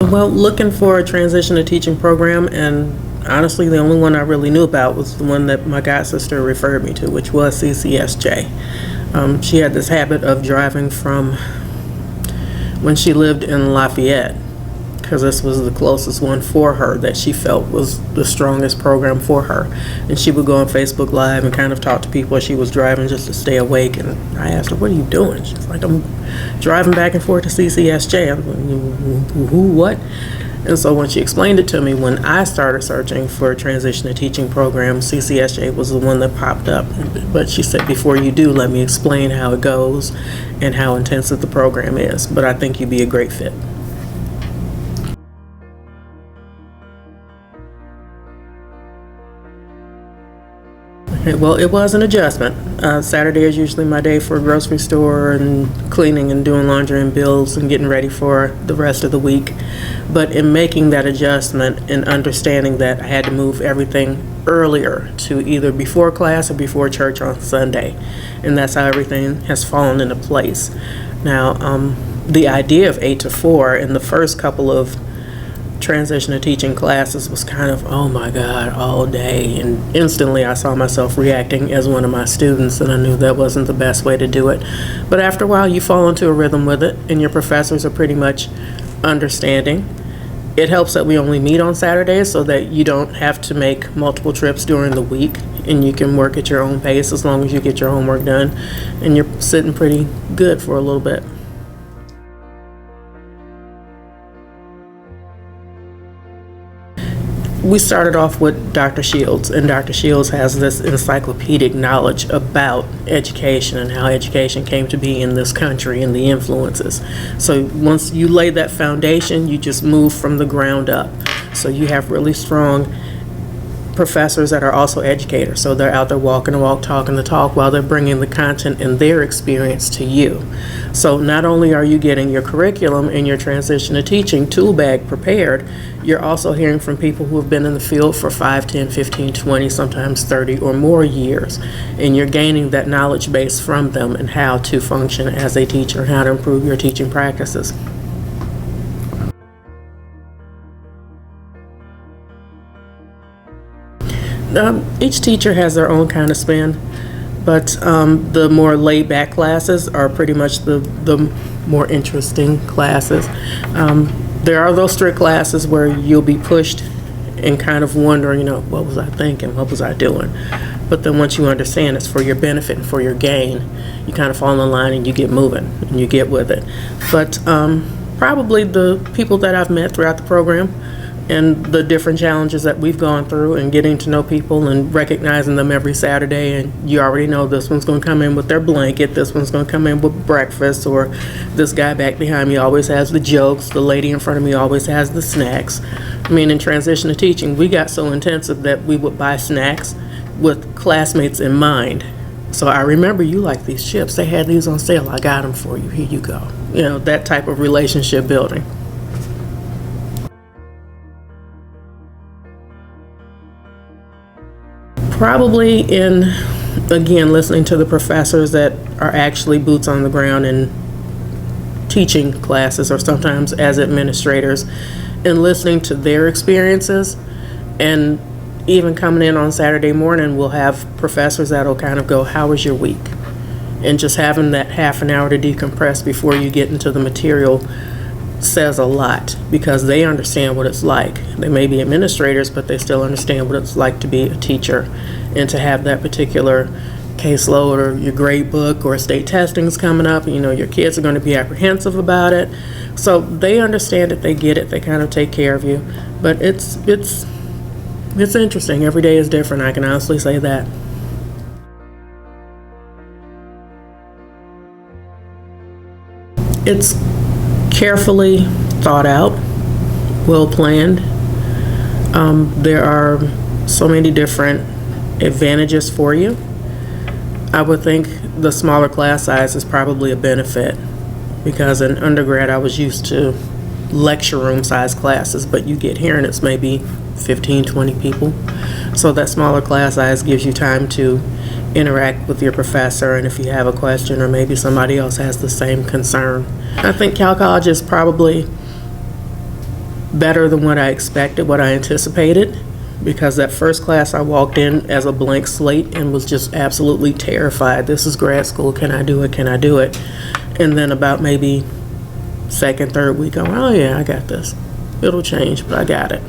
Well, looking for a transition to teaching program, and honestly, the only one I really knew about was the one that my god sister referred me to, which was CCSJ. She had this habit of driving from when she lived in Lafayette, because this was the closest one for her that she felt was the strongest program for her. And she would go on Facebook Live and kind of talk to people as she was driving just to stay awake. And I asked her, "What are you doing?" She's like, "I'm driving back and forth to CCSJ." I'm like, "Who, what?" And so when she explained it to me, when I started searching for a transition to teaching program, CCSJ was the one that popped up. But she said, "Before you do, let me explain how it goes and how intensive the program is. But I think you'd be a great fit." Well, it was an adjustment. Saturday is usually my day for a grocery store and cleaning and doing laundry and bills and getting ready for the rest of the week. But in making that adjustment and understanding that I had to move everything earlier to either before class or before church on Sunday, and that's how everything has fallen into place. Now, the idea of 8 to 4 in the first couple of transition to teaching classes was kind of, oh my God, all day. And instantly I saw myself reacting as one of my students, and I knew that wasn't the best way to do it. But after a while, you fall into a rhythm with it, and your professors are pretty much understanding. It helps that we only meet on Saturdays so that you don't have to make multiple trips during the week, and you can work at your own pace as long as you get your homework done, and you're sitting pretty good for a little bit. We started off with Dr. Shields, and Dr. Shields has this encyclopedic knowledge about education and how education came to be in this country and the influences. So once you lay that foundation, you just move from the ground up. So you have really strong professors that are also educators. So they're out there walking the walk, talking the talk, while they're bringing the content and their experience to you. So not only are you getting your curriculum and your transition to teaching tool bag prepared, you're also hearing from people who have been in the field for 5, 10, 15, 20, sometimes 30 or more years. And you're gaining that knowledge base from them and how to function as a teacher and how to improve your teaching practices. Each teacher has their own kind of spin, but the more laid-back classes are pretty much the more interesting classes. There are those strict classes where you'll be pushed and kind of wondering, what was I thinking? What was I doing? But then once you understand it's for your benefit and for your gain, you kind of fall in line and you get moving and you get with it. But probably the people that I've met throughout the program and the different challenges that we've gone through and getting to know people and recognizing them every Saturday, and you already know this one's going to come in with their blanket, this one's going to come in with breakfast, or this guy back behind me always has the jokes, the lady in front of me always has the snacks. I mean, in transition to teaching, we got so intensive that we would buy snacks with classmates in mind. So I remember you like these chips, they had these on sale, I got them for you, here you go. That type of relationship building. Probably in, again, listening to the professors that are actually boots on the ground and teaching classes, or sometimes as administrators, and listening to their experiences. And even coming in on Saturday morning, we'll have professors that'll kind of go, "How was your week?" And just having that half an hour to decompress before you get into the material says a lot, because they understand what it's like. They may be administrators, but they still understand what it's like to be a teacher and to have that particular caseload, or your grade book, or state testing's coming up, your kids are going to be apprehensive about it. So they understand it, they get it, they kind of take care of you. But it's interesting. Every day is different, I can honestly say that. It's carefully thought out, well planned. There are so many different advantages for you. I would think the smaller class size is probably a benefit, because in undergrad I was used to lecture room size classes, but you get here and it's maybe 15, 20 people. So that smaller class size gives you time to interact with your professor, and if you have a question or maybe somebody else has the same concern. I think Cal College is probably better than what I expected, what I anticipated, because that first class I walked in as a blank slate and was just absolutely terrified. This is grad school. Can I do it? Can I do it? And then about maybe second, third week, I'm like, oh yeah, I got this. It'll change, but I got it.